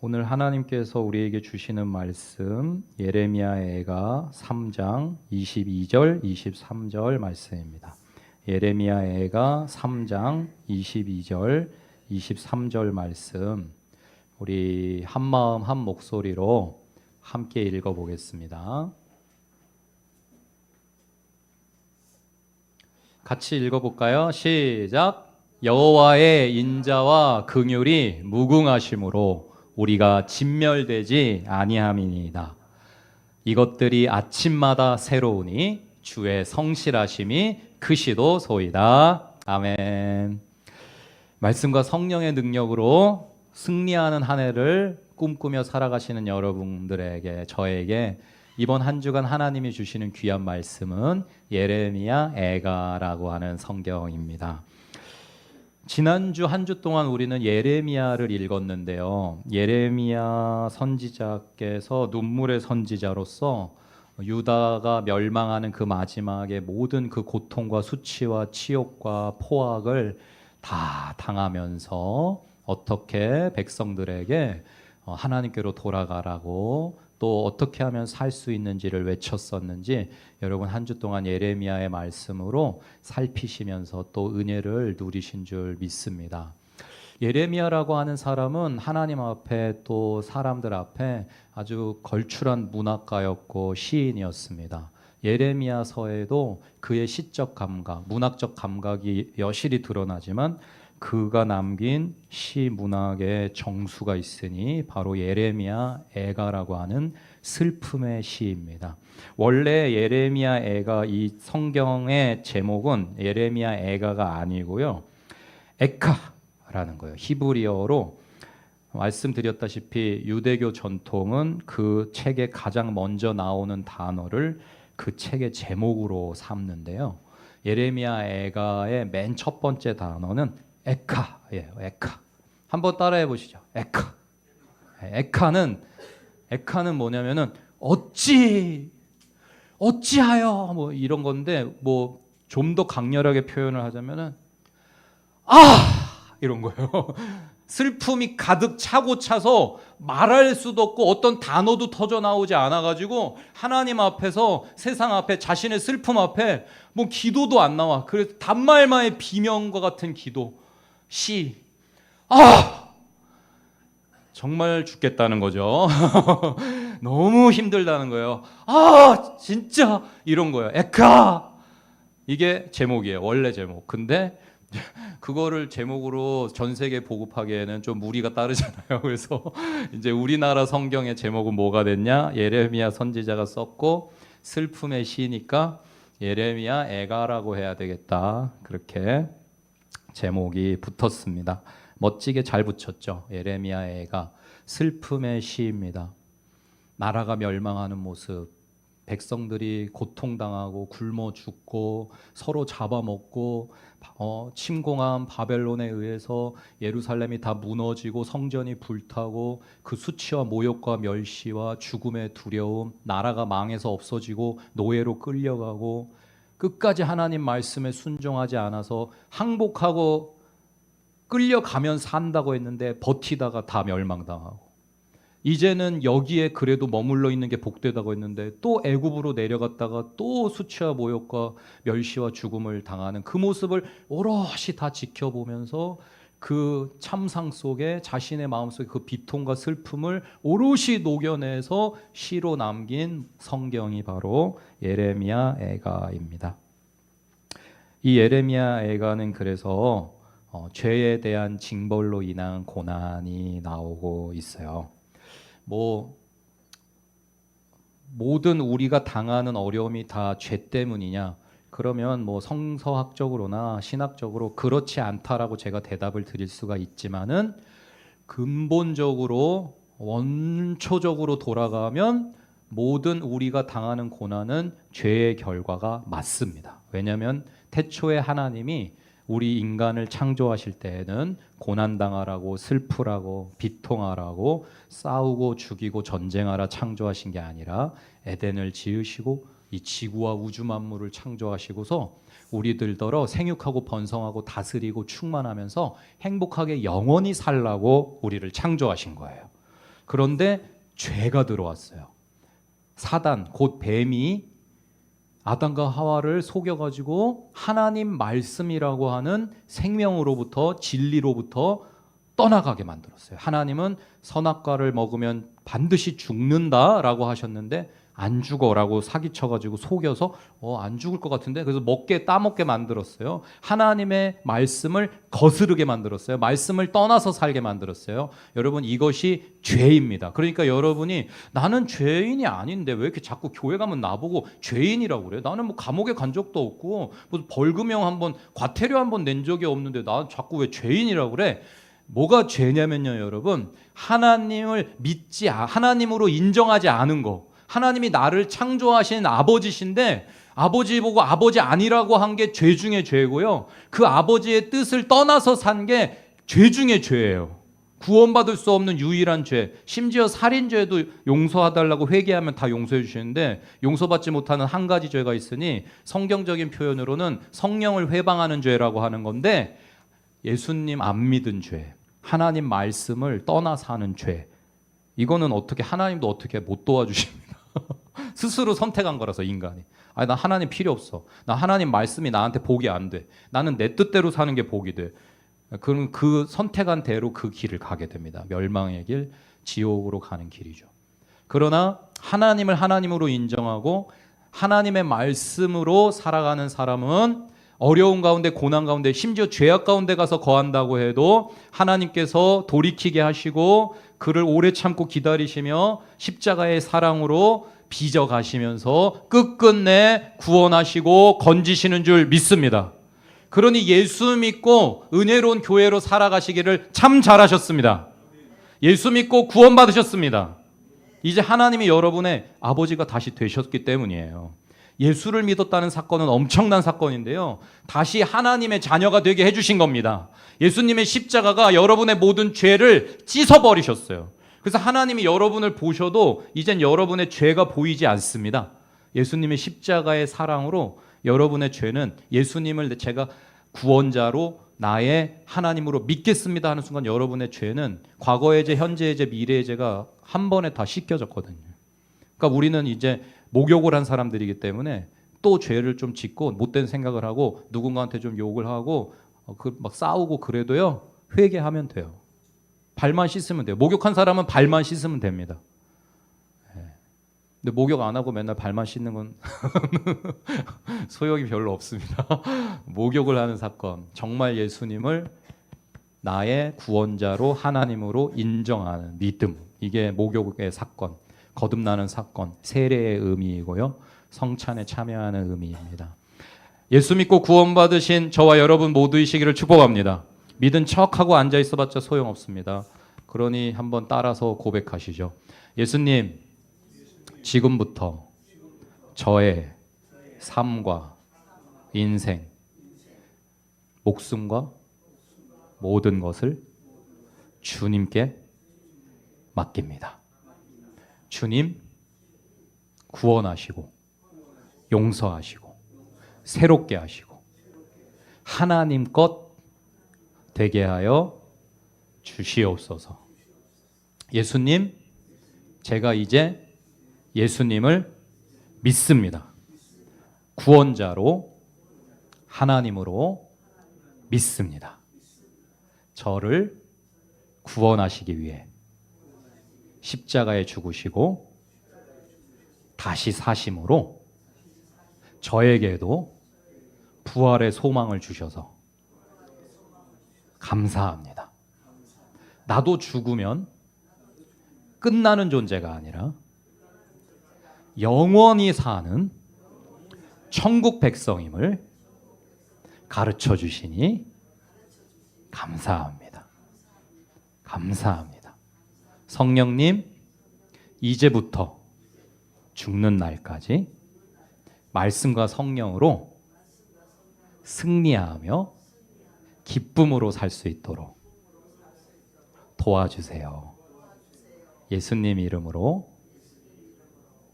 오늘 하나님께서 우리에게 주시는 말씀 예레미야애가 3장 22절 23절 말씀입니다. 예레미야애가 3장 22절 23절 말씀 우리 한마음 한 목소리로 함께 읽어보겠습니다. 같이 읽어볼까요? 시작. 여호와의 인자와 긍휼이 무궁하심으로 우리가 진멸되지 아니함이니이다. 이것들이 아침마다 새로우니 주의 성실하심이 크시도소이다. 아멘. 말씀과 성령의 능력으로 승리하는 한 해를 꿈꾸며 살아가시는 여러분들에게, 저에게 이번 한 주간 하나님이 주시는 귀한 말씀은 예레미야 애가라고 하는 성경입니다. 지난주 한 주 동안 우리는 예레미야를 읽었는데요. 예레미야 선지자께서 눈물의 선지자로서 유다가 멸망하는 그 마지막에 모든 그 고통과 수치와 치욕과 포악을 다 당하면서 어떻게 백성들에게 하나님께로 돌아가라고 또 어떻게 하면 살 수 있는지를 외쳤었는지 여러분 한 주 동안 예레미야의 말씀으로 살피시면서 또 은혜를 누리신 줄 믿습니다. 예레미야라고 하는 사람은 하나님 앞에 또 사람들 앞에 아주 걸출한 문학가였고 시인이었습니다. 예레미야서에도 그의 시적 감각, 문학적 감각이 여실히 드러나지만 그가 남긴 시 문학의 정수가 있으니 바로 예레미야 애가라고 하는 슬픔의 시입니다. 원래 예레미야 애가, 이 성경의 제목은 예레미야 애가가 아니고요, 에카라는 거예요. 히브리어로. 말씀드렸다시피 유대교 전통은 그 책에 가장 먼저 나오는 단어를 그 책의 제목으로 삼는데요. 예레미야 애가의 맨 첫 번째 단어는 에카예요. 에카. 한번 따라해 보시죠. 에카. 에카는 뭐냐면은 어찌하여 뭐 이런 건데, 뭐 좀 더 강렬하게 표현을 하자면은 이런 거예요. 슬픔이 가득 차고 차서 말할 수도 없고 어떤 단어도 터져 나오지 않아 가지고 하나님 앞에서, 세상 앞에, 자신의 슬픔 앞에 뭐 기도도 안 나와. 그래서 단말마의 비명과 같은 기도. 정말 죽겠다는 거죠. 너무 힘들다는 거예요. 진짜 이런 거예요. 에카. 이게 제목이에요. 원래 제목. 근데 그거를 제목으로 전 세계 보급하기에는 좀 무리가 따르잖아요. 그래서 이제 우리나라 성경의 제목은 뭐가 됐냐? 예레미야 선지자가 썼고 슬픔의 시니까 예레미야 애가라고 해야 되겠다. 그렇게 제목이 붙었습니다. 멋지게 잘 붙였죠. 예레미야 애가 슬픔의 시입니다. 나라가 멸망하는 모습, 백성들이 고통당하고 굶어 죽고 서로 잡아먹고 침공한 바벨론에 의해서 예루살렘이 다 무너지고 성전이 불타고 그 수치와 모욕과 멸시와 죽음의 두려움, 나라가 망해서 없어지고 노예로 끌려가고 끝까지 하나님 말씀에 순종하지 않아서 항복하고 끌려가면 산다고 했는데 버티다가 다 멸망당하고, 이제는 여기에 그래도 머물러 있는 게 복되다고 했는데 또 애굽으로 내려갔다가 또 수치와 모욕과 멸시와 죽음을 당하는 그 모습을 오롯이 다 지켜보면서 그 참상 속에 자신의 마음속에 그 비통과 슬픔을 오롯이 녹여내서 시로 남긴 성경이 바로 예레미야 애가입니다. 이 예레미야 애가는 그래서 죄에 대한 징벌로 인한 고난이 나오고 있어요. 뭐 모든 우리가 당하는 어려움이 다 죄 때문이냐? 그러면 뭐 성서학적으로나 신학적으로 그렇지 않다라고 제가 대답을 드릴 수가 있지만은 근본적으로 원초적으로 돌아가면 모든 우리가 당하는 고난은 죄의 결과가 맞습니다. 왜냐하면 태초에 하나님이 우리 인간을 창조하실 때에는 고난당하라고, 슬프라고, 비통하라고, 싸우고 죽이고 전쟁하라 창조하신 게 아니라 에덴을 지으시고 이 지구와 우주 만물을 창조하시고서 우리들더러 생육하고 번성하고 다스리고 충만하면서 행복하게 영원히 살라고 우리를 창조하신 거예요. 그런데 죄가 들어왔어요. 사단, 곧 뱀이 아담과 하와를 속여가지고 하나님 말씀이라고 하는 생명으로부터, 진리로부터 떠나가게 만들었어요. 하나님은 선악과를 먹으면 반드시 죽는다라고 하셨는데 안 죽어라고 사기쳐가지고 속여서 안 죽을 것 같은데, 그래서 따먹게 만들었어요. 하나님의 말씀을 거스르게 만들었어요. 말씀을 떠나서 살게 만들었어요. 여러분, 이것이 죄입니다. 그러니까 여러분이 나는 죄인이 아닌데 왜 이렇게 자꾸 교회 가면 나보고 죄인이라고 그래? 나는 뭐 감옥에 간 적도 없고 무슨 벌금형 한번, 과태료 한번 낸 적이 없는데 나 자꾸 왜 죄인이라고 그래? 뭐가 죄냐면요, 여러분, 하나님으로 인정하지 않은 거. 하나님이 나를 창조하신 아버지신데 아버지 보고 아버지 아니라고 한 게 죄 중에 죄고요. 그 아버지의 뜻을 떠나서 산 게 죄 중에 죄예요. 구원받을 수 없는 유일한 죄. 심지어 살인죄도 용서해달라고 회개하면 다 용서해 주시는데 용서받지 못하는 한 가지 죄가 있으니 성경적인 표현으로는 성령을 회방하는 죄라고 하는 건데, 예수님 안 믿은 죄, 하나님 말씀을 떠나 사는 죄, 이거는 하나님도 어떻게 못 도와주십니다. 스스로 선택한 거라서, 인간이. 나 하나님 필요 없어. 나 하나님 말씀이 나한테 복이 안 돼. 나는 내 뜻대로 사는 게 복이 돼. 그럼 그 선택한 대로 그 길을 가게 됩니다. 멸망의 길, 지옥으로 가는 길이죠. 그러나 하나님을 하나님으로 인정하고 하나님의 말씀으로 살아가는 사람은 어려운 가운데, 고난 가운데, 심지어 죄악 가운데 가서 거한다고 해도 하나님께서 돌이키게 하시고 그를 오래 참고 기다리시며 십자가의 사랑으로 빚어가시면서 끝끝내 구원하시고 건지시는 줄 믿습니다. 그러니 예수 믿고 은혜로운 교회로 살아가시기를 참 잘하셨습니다. 예수 믿고 구원받으셨습니다. 이제 하나님이 여러분의 아버지가 다시 되셨기 때문이에요. 예수를 믿었다는 사건은 엄청난 사건인데요, 다시 하나님의 자녀가 되게 해주신 겁니다. 예수님의 십자가가 여러분의 모든 죄를 씻어버리셨어요. 그래서 하나님이 여러분을 보셔도 이젠 여러분의 죄가 보이지 않습니다. 예수님의 십자가의 사랑으로 여러분의 죄는, 예수님을 제가 구원자로 나의 하나님으로 믿겠습니다 하는 순간 여러분의 죄는 과거의 죄, 현재의 죄, 미래의 죄가 한 번에 다 씻겨졌거든요. 그러니까 우리는 이제 목욕을 한 사람들이기 때문에 또 죄를 좀 짓고 못된 생각을 하고 누군가한테 좀 욕을 하고 막 싸우고 그래도요, 회개하면 돼요. 발만 씻으면 돼요. 목욕한 사람은 발만 씻으면 됩니다. 근데 목욕 안 하고 맨날 발만 씻는 건 소용이 별로 없습니다. 목욕을 하는 사건, 정말 예수님을 나의 구원자로 하나님으로 인정하는 믿음, 이게 목욕의 사건, 거듭나는 사건, 세례의 의미이고요, 성찬에 참여하는 의미입니다. 예수 믿고 구원받으신 저와 여러분 모두이시기를 축복합니다. 믿은 척하고 앉아있어봤자 소용없습니다. 그러니 한번 따라서 고백하시죠. 예수님, 지금부터 저의 삶과 인생, 목숨과 모든 것을 주님께 맡깁니다. 주님, 구원하시고 용서하시고 새롭게 하시고 하나님 것 되게 하여 주시옵소서. 예수님, 제가 이제 예수님을 믿습니다. 구원자로 하나님으로 믿습니다. 저를 구원하시기 위해 십자가에 죽으시고 다시 사심으로 저에게도 부활의 소망을 주셔서 감사합니다. 나도 죽으면 끝나는 존재가 아니라 영원히 사는 천국 백성임을 가르쳐 주시니 감사합니다. 감사합니다. 성령님, 이제부터 죽는 날까지 말씀과 성령으로 승리하며 기쁨으로 살 수 있도록 도와주세요. 예수님 이름으로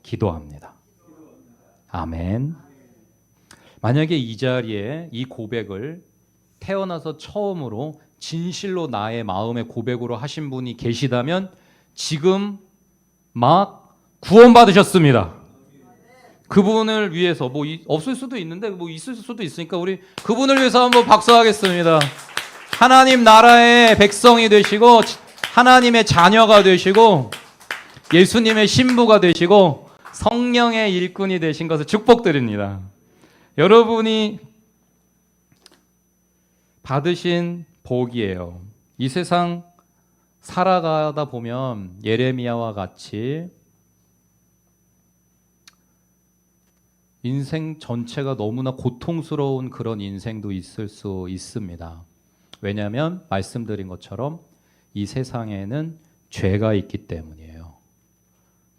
기도합니다. 아멘. 만약에 이 자리에 이 고백을 태어나서 처음으로 진실로 나의 마음의 고백으로 하신 분이 계시다면 지금 막 구원받으셨습니다. 그분을 위해서 뭐 없을 수도 있는데 뭐 있을 수도 있으니까 우리 그분을 위해서 한번 박수하겠습니다. 하나님 나라의 백성이 되시고 하나님의 자녀가 되시고 예수님의 신부가 되시고 성령의 일꾼이 되신 것을 축복드립니다. 여러분이 받으신 복이에요. 이 세상 살아가다 보면 예레미야와 같이 인생 전체가 너무나 고통스러운 그런 인생도 있을 수 있습니다. 왜냐하면 말씀드린 것처럼 이 세상에는 죄가 있기 때문이에요.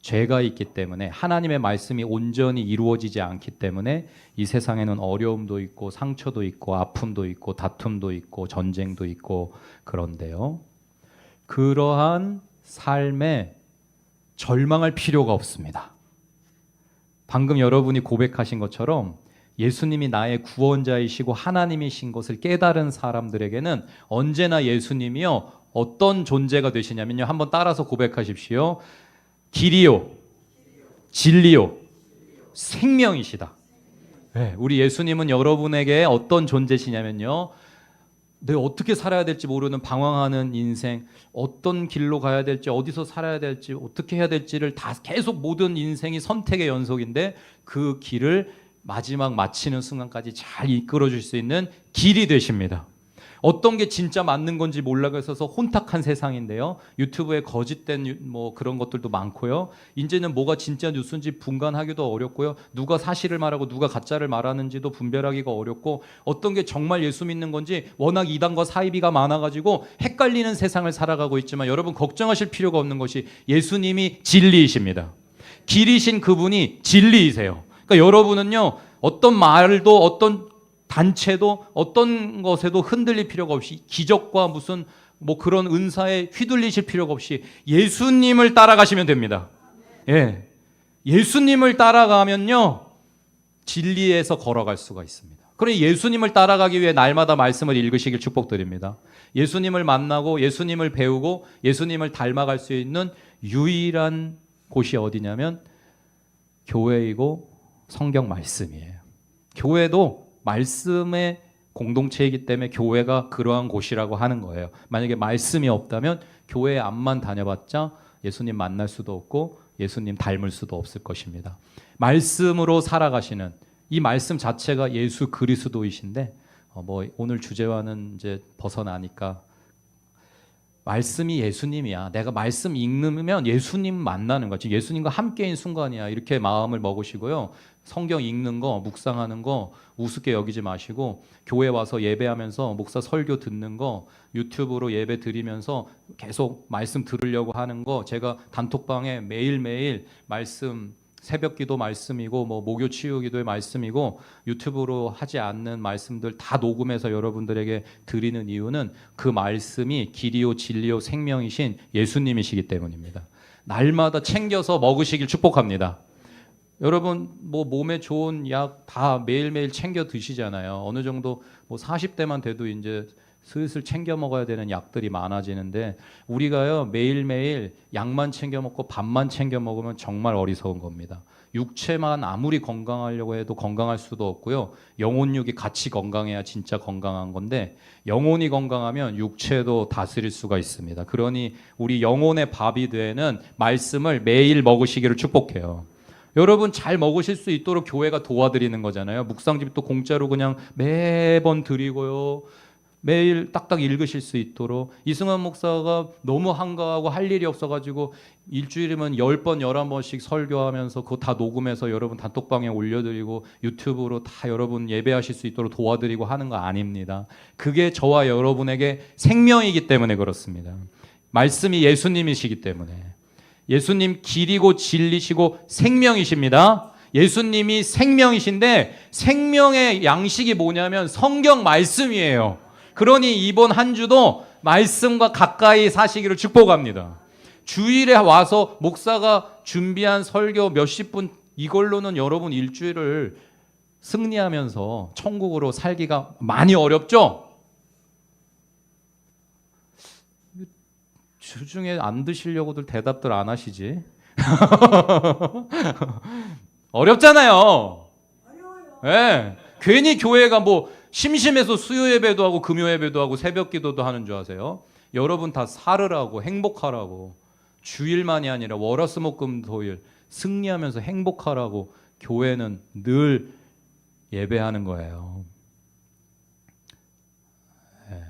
죄가 있기 때문에 하나님의 말씀이 온전히 이루어지지 않기 때문에 이 세상에는 어려움도 있고 상처도 있고 아픔도 있고 다툼도 있고 전쟁도 있고 그런데요. 그러한 삶에 절망할 필요가 없습니다. 방금 여러분이 고백하신 것처럼 예수님이 나의 구원자이시고 하나님이신 것을 깨달은 사람들에게는 언제나 예수님이요 어떤 존재가 되시냐면요, 한번 따라서 고백하십시오. 길이요, 진리요, 생명이시다. 네, 우리 예수님은 여러분에게 어떤 존재시냐면요, 내가 어떻게 살아야 될지 모르는 방황하는 인생, 어떤 길로 가야 될지, 어디서 살아야 될지, 어떻게 해야 될지를 다 계속 모든 인생이 선택의 연속인데 그 길을 마지막 마치는 순간까지 잘 이끌어 줄 수 있는 길이 되십니다. 어떤 게 진짜 맞는 건지 몰라서 혼탁한 세상인데요. 유튜브에 거짓된 뭐 그런 것들도 많고요. 이제는 뭐가 진짜 뉴스인지 분간하기도 어렵고요. 누가 사실을 말하고 누가 가짜를 말하는지도 분별하기가 어렵고 어떤 게 정말 예수 믿는 건지 워낙 이단과 사이비가 많아가지고 헷갈리는 세상을 살아가고 있지만 여러분 걱정하실 필요가 없는 것이 예수님이 진리이십니다. 길이신 그분이 진리이세요. 그러니까 여러분은요 어떤 말도 어떤 단체도 어떤 것에도 흔들릴 필요가 없이 기적과 무슨 뭐 그런 은사에 휘둘리실 필요가 없이 예수님을 따라가시면 됩니다. 예, 예수님을 따라가면요 진리에서 걸어갈 수가 있습니다. 그러니 예수님을 따라가기 위해 날마다 말씀을 읽으시길 축복드립니다. 예수님을 만나고 예수님을 배우고 예수님을 닮아갈 수 있는 유일한 곳이 어디냐면 교회이고 성경 말씀이에요. 교회도 말씀의 공동체이기 때문에 교회가 그러한 곳이라고 하는 거예요. 만약에 말씀이 없다면 교회에 앞만 다녀봤자 예수님 만날 수도 없고 예수님 닮을 수도 없을 것입니다. 말씀으로 살아가시는 이 말씀 자체가 예수 그리스도이신데 뭐 오늘 주제와는 이제 벗어나니까 말씀이 예수님이야. 내가 말씀 읽으면 예수님 만나는 거야. 지금 예수님과 함께인 순간이야. 이렇게 마음을 먹으시고요. 성경 읽는 거, 묵상하는 거 우습게 여기지 마시고 교회 와서 예배하면서 목사 설교 듣는 거 유튜브로 예배 드리면서 계속 말씀 들으려고 하는 거 제가 단톡방에 매일매일 말씀 새벽 기도 말씀이고 뭐 목요 치유 기도의 말씀이고 유튜브로 하지 않는 말씀들 다 녹음해서 여러분들에게 드리는 이유는 그 말씀이 길이요 진리요 생명이신 예수님이시기 때문입니다. 날마다 챙겨서 먹으시길 축복합니다. 여러분 뭐 몸에 좋은 약 다 매일매일 챙겨 드시잖아요. 어느 정도 뭐 40대만 돼도 이제 슬슬 챙겨 먹어야 되는 약들이 많아지는데 우리가요 매일매일 약만 챙겨 먹고 밥만 챙겨 먹으면 정말 어리석은 겁니다. 육체만 아무리 건강하려고 해도 건강할 수도 없고요. 영혼육이 같이 건강해야 진짜 건강한 건데 영혼이 건강하면 육체도 다스릴 수가 있습니다. 그러니 우리 영혼의 밥이 되는 말씀을 매일 먹으시기를 축복해요. 여러분 잘 먹으실 수 있도록 교회가 도와드리는 거잖아요. 묵상집도 공짜로 그냥 매번 드리고요. 매일 딱딱 읽으실 수 있도록. 이승환 목사가 너무 한가하고 할 일이 없어가지고 일주일이면 10번, 11번씩 설교하면서 그거 다 녹음해서 여러분 단톡방에 올려드리고 유튜브로 다 여러분 예배하실 수 있도록 도와드리고 하는 거 아닙니다. 그게 저와 여러분에게 생명이기 때문에 그렇습니다. 말씀이 예수님이시기 때문에. 예수님 길이고 진리시고 생명이십니다. 예수님이 생명이신데 생명의 양식이 뭐냐면 성경 말씀이에요. 그러니 이번 한 주도 말씀과 가까이 사시기를 축복합니다. 주일에 와서 목사가 준비한 설교 몇십 분 이걸로는 여러분 일주일을 승리하면서 천국으로 살기가 많이 어렵죠? 주중에 안 드시려고들 대답들 안 하시지? 어렵잖아요. 예. 네. 괜히 교회가 뭐 심심해서 수요 예배도 하고 금요 예배도 하고 새벽 기도도 하는 줄 아세요? 여러분 다 살으라고 행복하라고 주일만이 아니라 월화수목금토일 승리하면서 행복하라고 교회는 늘 예배하는 거예요. 네.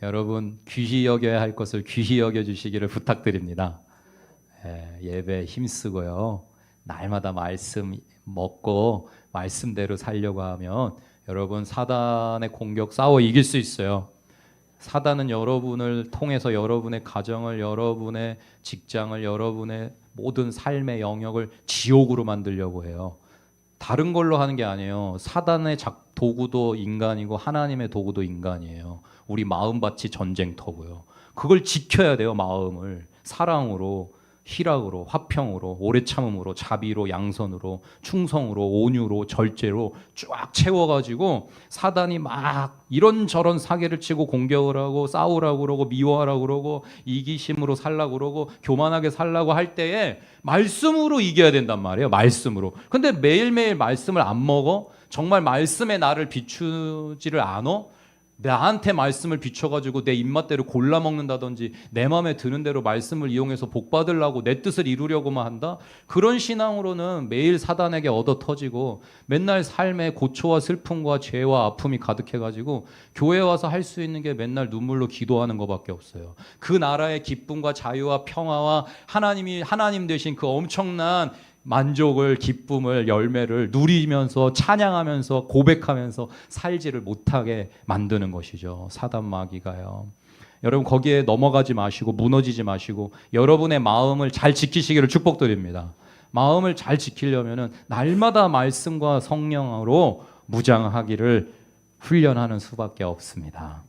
여러분 귀히 여겨야 할 것을 귀히 여겨주시기를 부탁드립니다. 네. 예배 힘쓰고요. 날마다 말씀 먹고 말씀대로 살려고 하면 여러분 사단의 공격 싸워 이길 수 있어요. 사단은 여러분을 통해서 여러분의 가정을, 여러분의 직장을, 여러분의 모든 삶의 영역을 지옥으로 만들려고 해요. 다른 걸로 하는 게 아니에요. 사단의 도구도 인간이고 하나님의 도구도 인간이에요. 우리 마음밭이 전쟁터고요. 그걸 지켜야 돼요. 마음을 사랑으로, 희락으로, 화평으로, 오래 참음으로, 자비로, 양선으로, 충성으로, 온유로, 절제로 쫙 채워가지고 사단이 막 이런저런 사기를 치고 공격을 하고 싸우라고 그러고 미워하라고 그러고 이기심으로 살라고 그러고 교만하게 살라고 할 때에 말씀으로 이겨야 된단 말이에요. 말씀으로. 근데 매일매일 말씀을 안 먹어? 정말 말씀에 나를 비추지를 않어? 나한테 말씀을 비춰가지고 내 입맛대로 골라 먹는다든지 내 마음에 드는 대로 말씀을 이용해서 복 받으려고 내 뜻을 이루려고만 한다? 그런 신앙으로는 매일 사단에게 얻어 터지고 맨날 삶에 고초와 슬픔과 죄와 아픔이 가득해가지고 교회 와서 할 수 있는 게 맨날 눈물로 기도하는 것밖에 없어요. 그 나라의 기쁨과 자유와 평화와 하나님 되신 그 엄청난 만족을, 기쁨을, 열매를 누리면서 찬양하면서 고백하면서 살지를 못하게 만드는 것이죠. 사단 마귀가요. 여러분 거기에 넘어가지 마시고 무너지지 마시고 여러분의 마음을 잘 지키시기를 축복드립니다. 마음을 잘 지키려면 날마다 말씀과 성령으로 무장하기를 훈련하는 수밖에 없습니다.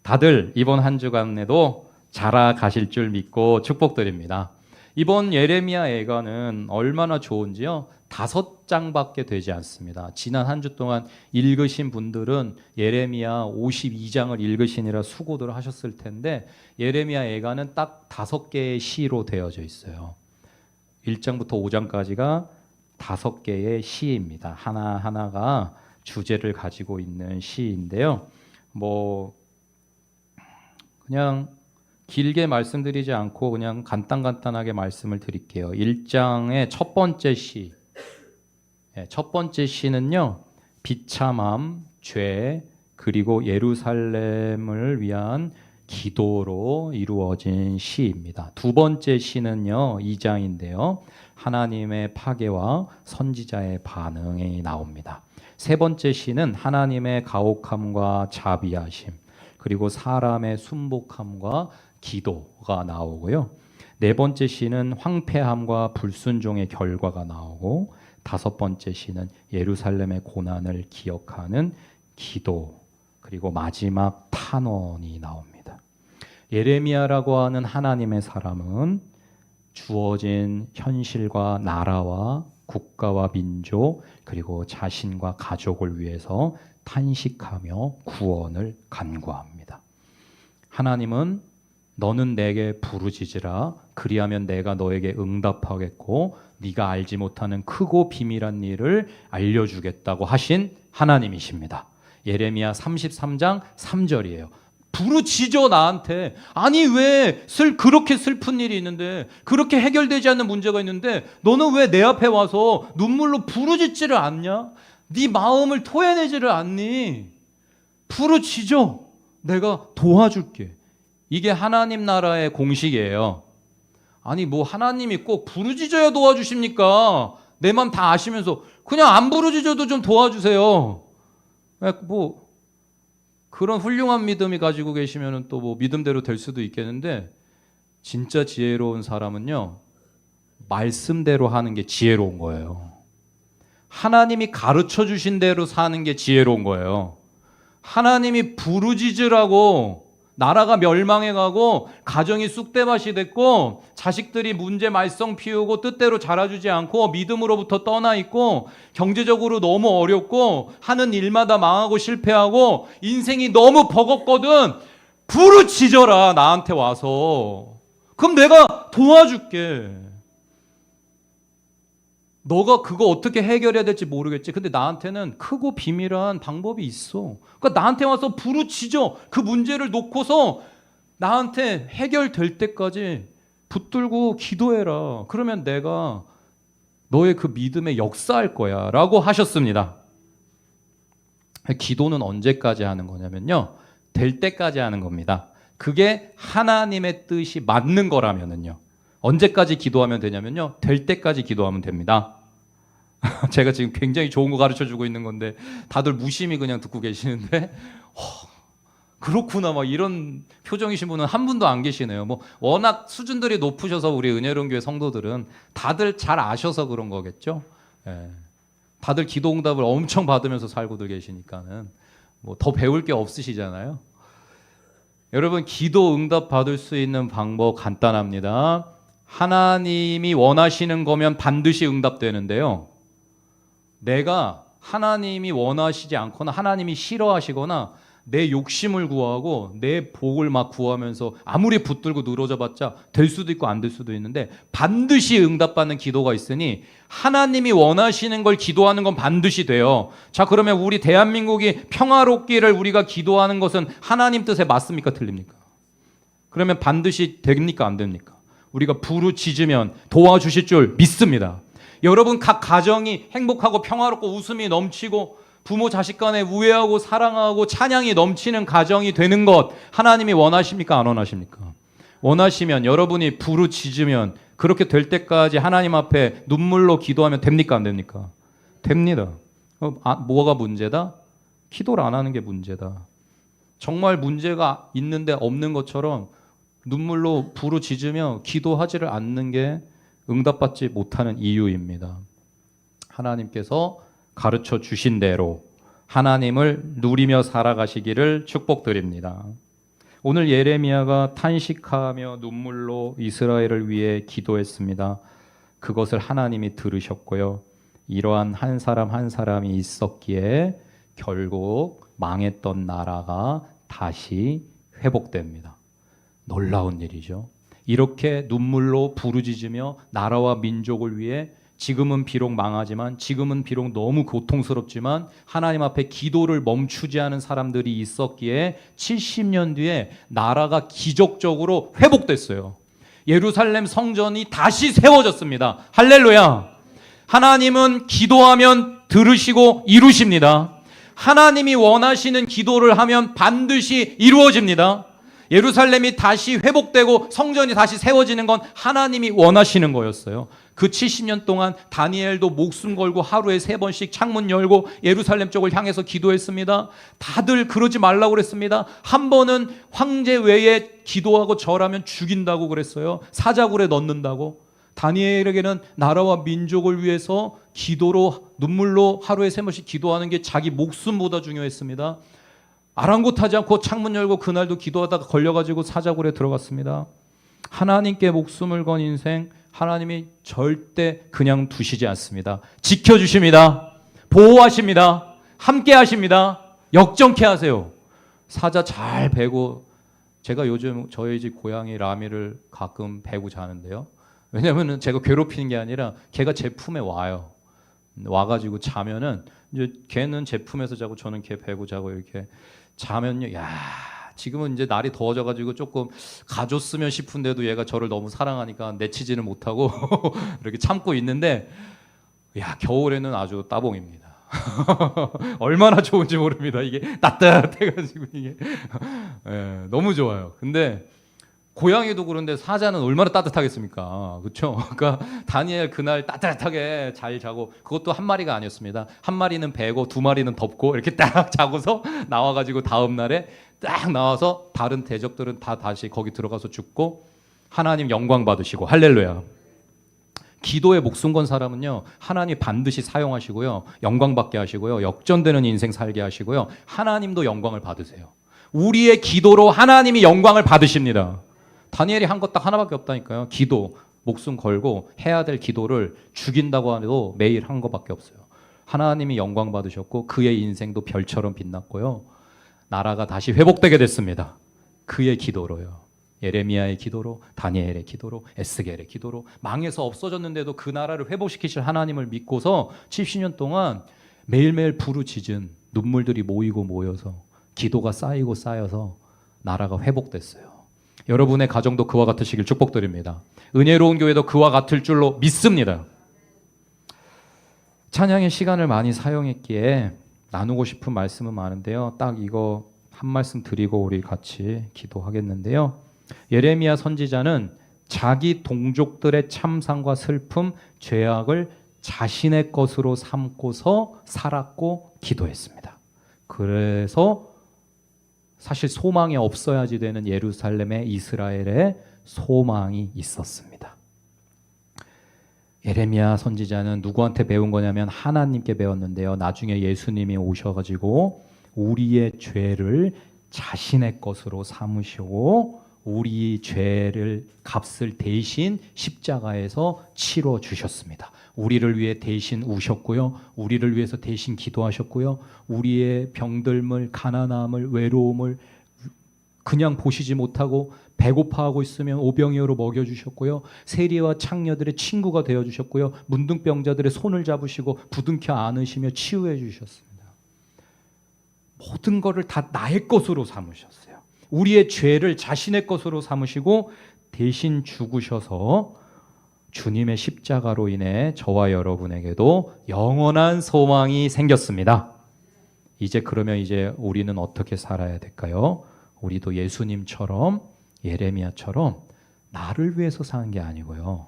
다들 이번 한 주간에도 자라가실 줄 믿고 축복드립니다. 이번 예레미야 예가는 얼마나 좋은지요? 5장밖에 되지 않습니다. 지난 한 주 동안 읽으신 분들은 예레미야 52장을 읽으시느라 수고들 하셨을 텐데 예레미야 예가는 딱 5개의 시로 되어져 있어요. 1장부터 5장까지가 5개의 시입니다. 하나하나가 주제를 가지고 있는 시인데요. 그냥 길게 말씀드리지 않고 그냥 간단하게 말씀을 드릴게요. 1장의 첫 번째 시. 첫 번째 시는요. 비참함, 죄, 그리고 예루살렘을 위한 기도로 이루어진 시입니다. 두 번째 시는요. 2장인데요. 하나님의 파괴와 선지자의 반응이 나옵니다. 세 번째 시는 하나님의 가혹함과 자비하심, 그리고 사람의 순복함과 기도가 나오고요. 네 번째 시는 황폐함과 불순종의 결과가 나오고 다섯 번째 시는 예루살렘의 고난을 기억하는 기도, 그리고 마지막 탄원이 나옵니다. 예레미야라고 하는 하나님의 사람은 주어진 현실과 나라와 국가와 민족 그리고 자신과 가족을 위해서 탄식하며 구원을 간구합니다. 하나님은 너는 내게 부르짖으라 그리하면 내가 너에게 응답하겠고 네가 알지 못하는 크고 비밀한 일을 알려주겠다고 하신 하나님이십니다. 예레미야 33장 3절이에요. 부르짖어 나한테. 아니 왜 그렇게 슬픈 일이 있는데 그렇게 해결되지 않는 문제가 있는데 너는 왜 내 앞에 와서 눈물로 부르짖지를 않냐? 네 마음을 토해내지를 않니? 부르짖어. 내가 도와줄게. 이게 하나님 나라의 공식이에요. 아니 하나님이 꼭 부르짖어야 도와주십니까? 내 맘 다 아시면서 그냥 안 부르짖어도 좀 도와주세요. 그런 훌륭한 믿음이 가지고 계시면 또 믿음대로 될 수도 있겠는데 진짜 지혜로운 사람은요. 말씀대로 하는 게 지혜로운 거예요. 하나님이 가르쳐 주신 대로 사는 게 지혜로운 거예요. 하나님이 부르짖으라고 나라가 멸망해가고 가정이 쑥대밭이 됐고 자식들이 문제 말썽 피우고 뜻대로 자라주지 않고 믿음으로부터 떠나 있고 경제적으로 너무 어렵고 하는 일마다 망하고 실패하고 인생이 너무 버겁거든. 부르짖어라 나한테 와서. 그럼 내가 도와줄게. 너가 그거 어떻게 해결해야 될지 모르겠지. 근데 나한테는 크고 비밀한 방법이 있어. 그러니까 나한테 와서 부르짖어. 그 문제를 놓고서 나한테 해결될 때까지 붙들고 기도해라. 그러면 내가 너의 그 믿음에 역사할 거야 라고 하셨습니다. 기도는 언제까지 하는 거냐면요, 될 때까지 하는 겁니다. 그게 하나님의 뜻이 맞는 거라면은요, 언제까지 기도하면 되냐면요, 될 때까지 기도하면 됩니다. 제가 지금 굉장히 좋은 거 가르쳐주고 있는 건데 다들 무심히 그냥 듣고 계시는데 그렇구나 막 이런 표정이신 분은 한 분도 안 계시네요. 뭐 워낙 수준들이 높으셔서 우리 은혜로운 교회 성도들은 다들 잘 아셔서 그런 거겠죠. 예. 다들 기도 응답을 엄청 받으면서 살고들 계시니까는 뭐 더 배울 게 없으시잖아요. 여러분, 기도 응답 받을 수 있는 방법 간단합니다. 하나님이 원하시는 거면 반드시 응답되는데요, 내가 하나님이 원하시지 않거나 하나님이 싫어하시거나 내 욕심을 구하고 내 복을 막 구하면서 아무리 붙들고 늘어져 봤자 될 수도 있고 안 될 수도 있는데 반드시 응답받는 기도가 있으니 하나님이 원하시는 걸 기도하는 건 반드시 돼요. 자, 그러면 우리 대한민국이 평화롭기를 우리가 기도하는 것은 하나님 뜻에 맞습니까? 틀립니까? 그러면 반드시 됩니까? 안 됩니까? 우리가 부르짖으면 도와주실 줄 믿습니다. 여러분, 각 가정이 행복하고 평화롭고 웃음이 넘치고 부모 자식 간에 우애하고 사랑하고 찬양이 넘치는 가정이 되는 것 하나님이 원하십니까? 안 원하십니까? 원하시면, 여러분이 부르짖으면 그렇게 될 때까지 하나님 앞에 눈물로 기도하면 됩니까? 안 됩니까? 됩니다. 뭐가 문제다? 기도를 안 하는 게 문제다. 정말 문제가 있는데 없는 것처럼 눈물로 부르짖으며 기도하지를 않는 게 응답받지 못하는 이유입니다. 하나님께서 가르쳐 주신 대로 하나님을 누리며 살아가시기를 축복드립니다. 오늘 예레미야가 탄식하며 눈물로 이스라엘을 위해 기도했습니다. 그것을 하나님이 들으셨고요. 이러한 한 사람 한 사람이 있었기에 결국 망했던 나라가 다시 회복됩니다. 놀라운 일이죠. 이렇게 눈물로 부르짖으며 나라와 민족을 위해 지금은 비록 망하지만, 지금은 비록 너무 고통스럽지만 하나님 앞에 기도를 멈추지 않은 사람들이 있었기에 70년 뒤에 나라가 기적적으로 회복됐어요. 예루살렘 성전이 다시 세워졌습니다. 할렐루야. 하나님은 기도하면 들으시고 이루십니다. 하나님이 원하시는 기도를 하면 반드시 이루어집니다. 예루살렘이 다시 회복되고 성전이 다시 세워지는 건 하나님이 원하시는 거였어요. 그 70년 동안 다니엘도 목숨 걸고 하루에 3번씩 창문 열고 예루살렘 쪽을 향해서 기도했습니다. 다들 그러지 말라고 그랬습니다. 한 번은 황제 외에 기도하고 절하면 죽인다고 그랬어요. 사자굴에 넣는다고. 다니엘에게는 나라와 민족을 위해서 기도로, 눈물로 하루에 3번씩 기도하는 게 자기 목숨보다 중요했습니다. 아랑곳하지 않고 창문 열고 그날도 기도하다가 걸려가지고 사자굴에 들어갔습니다. 하나님께 목숨을 건 인생, 하나님이 절대 그냥 두시지 않습니다. 지켜주십니다. 보호하십니다. 함께 하십니다. 역정케 하세요. 사자 잘 베고, 제가 요즘 저희 집 고양이 라미를 가끔 베고 자는데요. 왜냐하면 제가 괴롭히는 게 아니라 걔가 제 품에 와요. 와가지고 자면은 이제 걔는 제 품에서 자고 저는 걔 베고 자고 이렇게 자면요, 야, 지금은 이제 날이 더워져가지고 조금 가줬으면 싶은데도 얘가 저를 너무 사랑하니까 내치지는 못하고 이렇게 참고 있는데, 야, 겨울에는 아주 따봉입니다. 얼마나 좋은지 모릅니다. 이게 따뜻해가지고 이게 예, 너무 좋아요. 근데 고양이도 그런데 사자는 얼마나 따뜻하겠습니까? 그렇죠? 그러니까 다니엘 그날 따뜻하게 잘 자고, 그것도 한 마리가 아니었습니다. 한 마리는 베고 2마리는 덮고 이렇게 딱 자고서 나와가지고 다음 날에 딱 나와서 다른 대적들은 다 다시 거기 들어가서 죽고 하나님 영광 받으시고. 할렐루야. 기도에 목숨 건 사람은요, 하나님 반드시 사용하시고요, 영광 받게 하시고요, 역전되는 인생 살게 하시고요, 하나님도 영광을 받으세요. 우리의 기도로 하나님이 영광을 받으십니다. 다니엘이 한 것 딱 하나밖에 없다니까요. 기도, 목숨 걸고 해야 될 기도를 죽인다고 해도 매일 한 것밖에 없어요. 하나님이 영광 받으셨고 그의 인생도 별처럼 빛났고요, 나라가 다시 회복되게 됐습니다. 그의 기도로요. 예레미야의 기도로, 다니엘의 기도로, 에스겔의 기도로 망해서 없어졌는데도 그 나라를 회복시키실 하나님을 믿고서 70년 동안 매일매일 부르짖은 눈물들이 모이고 모여서 기도가 쌓이고 쌓여서 나라가 회복됐어요. 여러분의 가정도 그와 같으시길 축복드립니다. 은혜로운 교회도 그와 같을 줄로 믿습니다. 찬양의 시간을 많이 사용했기에 나누고 싶은 말씀은 많은데요. 딱 이거 한 말씀 드리고 우리 같이 기도하겠는데요. 예레미야 선지자는 자기 동족들의 참상과 슬픔, 죄악을 자신의 것으로 삼고서 살았고 기도했습니다. 그래서 사실 소망이 없어야지 되는 예루살렘의 이스라엘의 소망이 있었습니다. 예레미야 선지자는 누구한테 배운 거냐면 하나님께 배웠는데요. 나중에 예수님이 오셔가지고 우리의 죄를 자신의 것으로 삼으시고 우리 죄를 값을 대신 십자가에서 치러 주셨습니다. 우리를 위해 대신 우셨고요. 우리를 위해서 대신 기도하셨고요. 우리의 병들음을, 가난함을, 외로움을 그냥 보시지 못하고 배고파하고 있으면 오병이어로 먹여주셨고요. 세리와 창녀들의 친구가 되어주셨고요. 문둥병자들의 손을 잡으시고 부둥켜 안으시며 치유해 주셨습니다. 모든 것을 다 나의 것으로 삼으셨어요. 우리의 죄를 자신의 것으로 삼으시고 대신 죽으셔서 주님의 십자가로 인해 저와 여러분에게도 영원한 소망이 생겼습니다. 그러면 이제 우리는 어떻게 살아야 될까요? 우리도 예수님처럼 예레미야처럼 나를 위해서 사는 게 아니고요.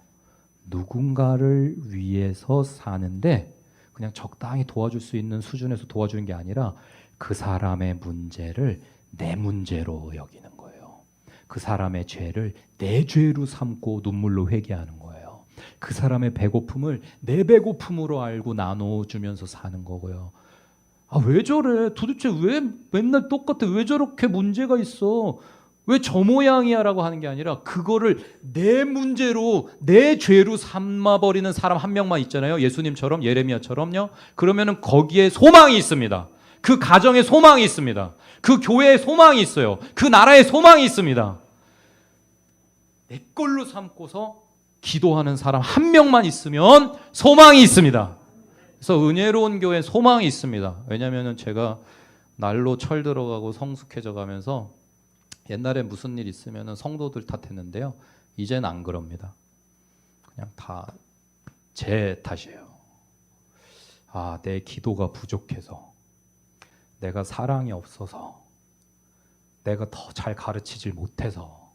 누군가를 위해서 사는데 그냥 적당히 도와줄 수 있는 수준에서 도와주는 게 아니라 그 사람의 문제를 내 문제로 여기는 거예요. 그 사람의 죄를 내 죄로 삼고 눈물로 회개하는 거예요. 그 사람의 배고픔을 내 배고픔으로 알고 나눠주면서 사는 거고요. 왜 저래? 도대체 왜 맨날 똑같아? 왜 저렇게 문제가 있어? 왜 저 모양이야? 라고 하는 게 아니라 그거를 내 문제로 내 죄로 삼아버리는 사람 한 명만 있잖아요. 예수님처럼, 예레미야처럼요. 그러면은 거기에 소망이 있습니다. 그 가정에 소망이 있습니다. 그 교회에 소망이 있어요. 그 나라에 소망이 있습니다. 내 걸로 삼고서 기도하는 사람 한 명만 있으면 소망이 있습니다. 그래서 은혜로운 교회에 소망이 있습니다. 왜냐하면 제가 날로 철 들어가고 성숙해져 가면서 옛날에 무슨 일 있으면 성도들 탓했는데요. 이제는 안 그럽니다. 그냥 다 제 탓이에요. 내 기도가 부족해서, 내가 사랑이 없어서, 내가 더 잘 가르치질 못해서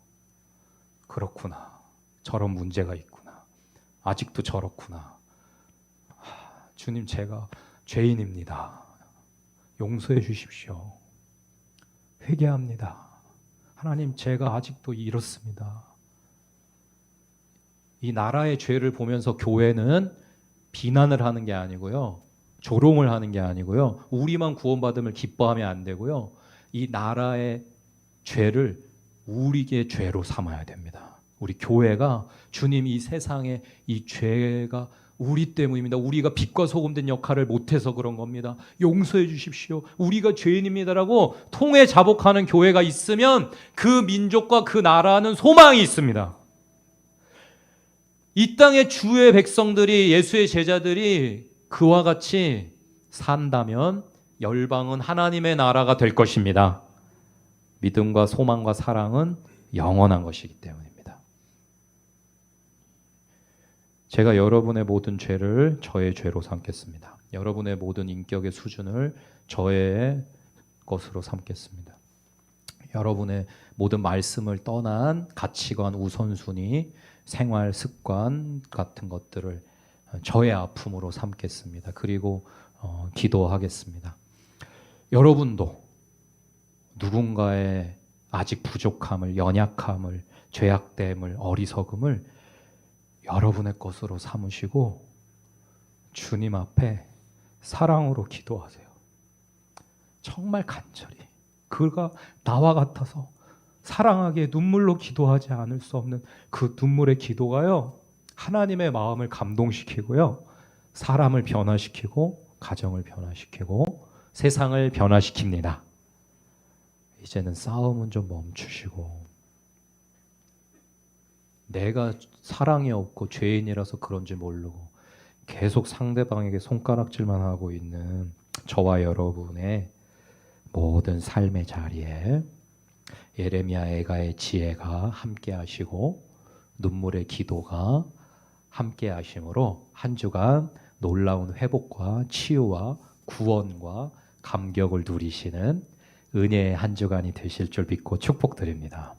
그렇구나. 저런 문제가 있구나. 아직도 저렇구나. 주님, 제가 죄인입니다. 용서해 주십시오. 회개합니다. 하나님, 제가 아직도 이렇습니다. 이 나라의 죄를 보면서 교회는 비난을 하는 게 아니고요. 조롱을 하는 게 아니고요. 우리만 구원받음을 기뻐하면 안 되고요. 이 나라의 죄를 우리의 죄로 삼아야 됩니다. 우리 교회가 주님, 이 세상에 이 죄가 우리 때문입니다. 우리가 빛과 소금 된 역할을 못해서 그런 겁니다. 용서해 주십시오. 우리가 죄인입니다라고 통회 자복하는 교회가 있으면 그 민족과 그 나라는 소망이 있습니다. 이 땅의 주의 백성들이, 예수의 제자들이 그와 같이 산다면 열방은 하나님의 나라가 될 것입니다. 믿음과 소망과 사랑은 영원한 것이기 때문입니다. 제가 여러분의 모든 죄를 저의 죄로 삼겠습니다. 여러분의 모든 인격의 수준을 저의 것으로 삼겠습니다. 여러분의 모든 말씀을 떠난 가치관, 우선순위, 생활 습관 같은 것들을 저의 아픔으로 삼겠습니다. 그리고 기도하겠습니다. 여러분도 누군가의 아직 부족함을, 연약함을, 죄악됨을, 어리석음을 여러분의 것으로 삼으시고 주님 앞에 사랑으로 기도하세요. 정말 간절히. 그가 나와 같아서 사랑하게 눈물로 기도하지 않을 수 없는 그 눈물의 기도가요, 하나님의 마음을 감동시키고요, 사람을 변화시키고 가정을 변화시키고 세상을 변화시킵니다. 이제는 싸움은 좀 멈추시고, 내가 사랑이 없고 죄인이라서 그런지 모르고 계속 상대방에게 손가락질만 하고 있는 저와 여러분의 모든 삶의 자리에 예레미야 애가의 지혜가 함께 하시고 눈물의 기도가 함께 하심으로 한 주간 놀라운 회복과 치유와 구원과 감격을 누리시는 은혜의 한 주간이 되실 줄 믿고 축복드립니다.